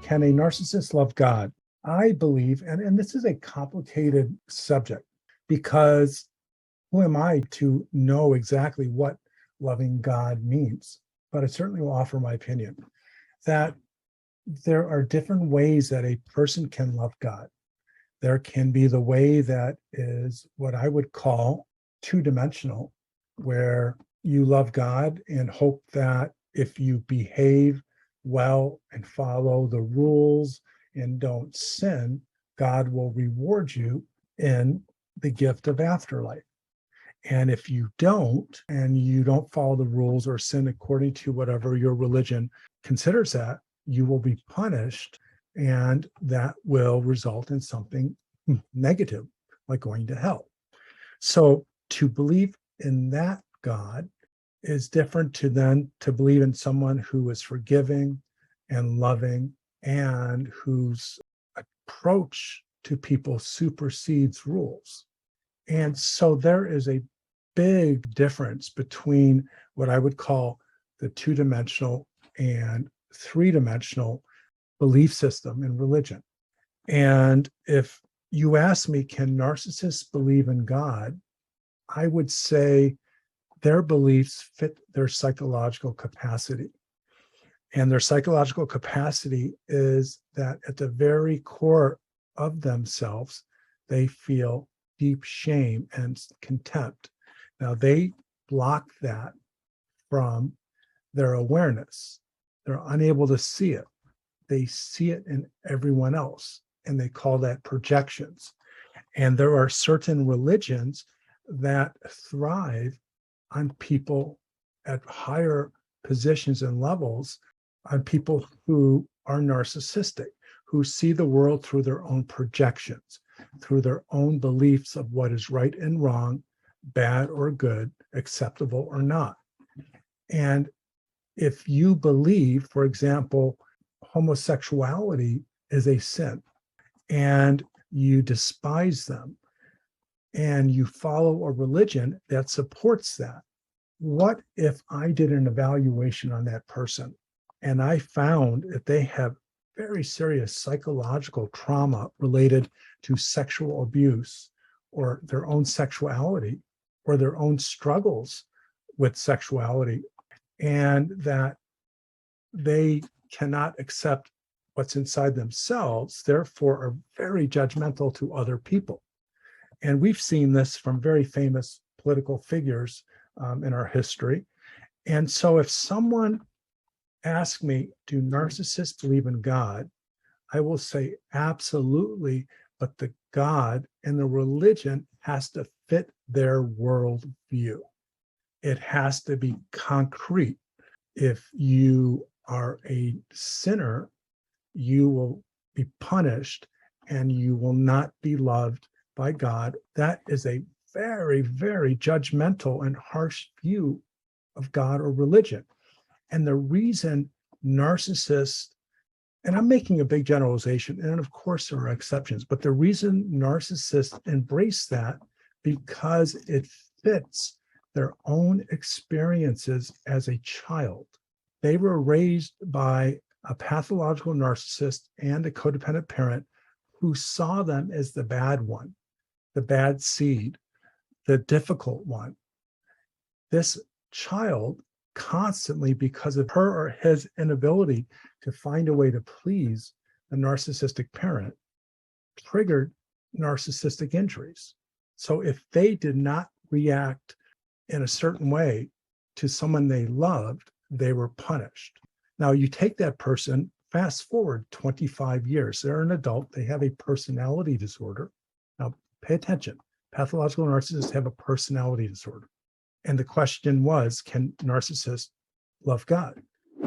can a narcissist love God? I believe, and this is a complicated subject, because who am I to know exactly what loving God means? But I certainly will offer my opinion that there are different ways that a person can love God. There can be the way that is what I would call two-dimensional, where you love God and hope that if you behave well and follow the rules and don't sin, God will reward you in the gift of afterlife. And if you don't, and you don't follow the rules or sin according to whatever your religion considers that, you will be punished, and that will result in something negative, like going to hell. So to believe in that God is different to believe in someone who is forgiving and loving and whose approach to people supersedes rules. And so there is a big difference between what I would call the two-dimensional and three-dimensional belief system in religion. And if you ask me, can narcissists believe in God? I would say their beliefs fit their psychological capacity. And their psychological capacity is that at the very core of themselves, they feel deep shame and contempt. Now, they block that from their awareness. They're unable to see it. They see it in everyone else, and they call that projections. And there are certain religions that thrive on people at higher positions and levels, on people who are narcissistic, who see the world through their own projections, through their own beliefs of what is right and wrong, bad or good, acceptable or not. And if you believe, for example, homosexuality is a sin, and you despise them, and you follow a religion that supports that, what if I did an evaluation on that person and I found that they have very serious psychological trauma related to sexual abuse or their own sexuality or their own struggles with sexuality, and that they cannot accept what's inside themselves, therefore are very judgmental to other people. And we've seen this from very famous political figures in our history. And so if someone asks me, do narcissists believe in God? I will say absolutely, but the God and the religion has to fit their worldview. It has to be concrete. If you are a sinner, you will be punished and you will not be loved by God. That is a very, very judgmental and harsh view of God or religion. And the reason narcissists, and I'm making a big generalization, and of course there are exceptions, but the reason narcissists embrace that, because it fits their own experiences as a child. They were raised by a pathological narcissist and a codependent parent who saw them as the bad one, the bad seed, the difficult one. This child constantly, because of her or his inability to find a way to please the narcissistic parent, triggered narcissistic injuries. So if they did not react in a certain way to someone they loved, they were punished. Now you take that person, fast forward 25 years, they're an adult, they have a personality disorder. Now pay attention, pathological narcissists have a personality disorder. And the question was, can narcissists love God?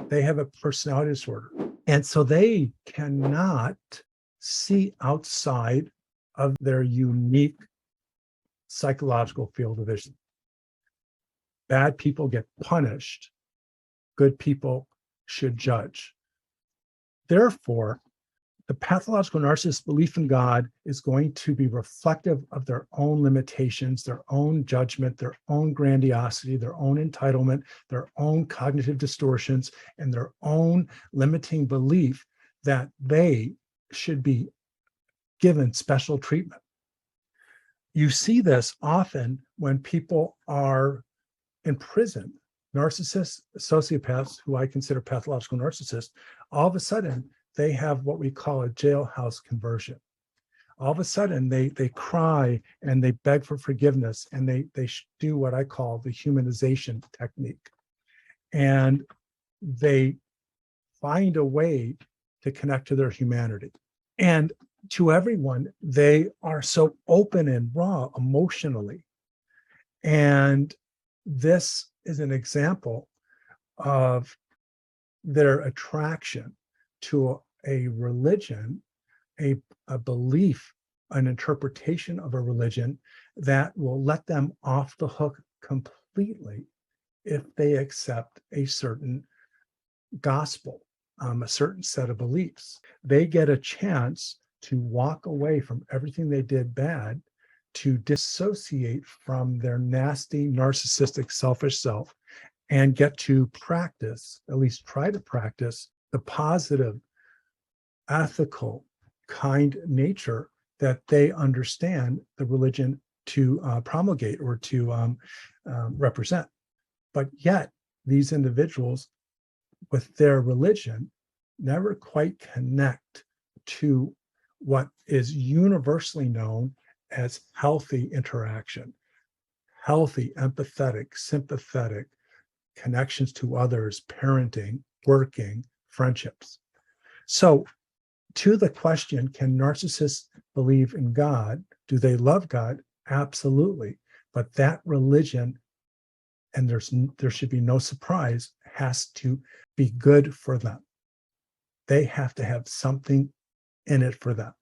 They have a personality disorder. And so they cannot see outside of their unique psychological field of vision. Bad people get punished. Good people should judge. Therefore, the pathological narcissist's belief in God is going to be reflective of their own limitations, their own judgment, their own grandiosity, their own entitlement, their own cognitive distortions, and their own limiting belief that they should be given special treatment. You see this often when people are in prison. Narcissists, sociopaths, who I consider pathological narcissists, all of a sudden they have what we call a jailhouse conversion. All of a sudden they cry and they beg for forgiveness, and they do what I call the humanization technique. And they find a way to connect to their humanity. And to everyone, they are so open and raw emotionally. And this is an example of their attraction to a religion, a belief, an interpretation of a religion that will let them off the hook completely if they accept a certain gospel, a certain set of beliefs. They get a chance to walk away from everything they did bad, to dissociate from their nasty, narcissistic, selfish self, and get to practice, at least try to practice, the positive, ethical, kind nature that they understand the religion to promulgate or to represent. But yet, these individuals with their religion never quite connect to what is universally known as healthy interaction, healthy, empathetic, sympathetic connections to others, parenting, working, friendships. So, to the question, can narcissists believe in God? Do they love God? Absolutely. But that religion, and there should be no surprise, has to be good for them. They have to have something in it for them.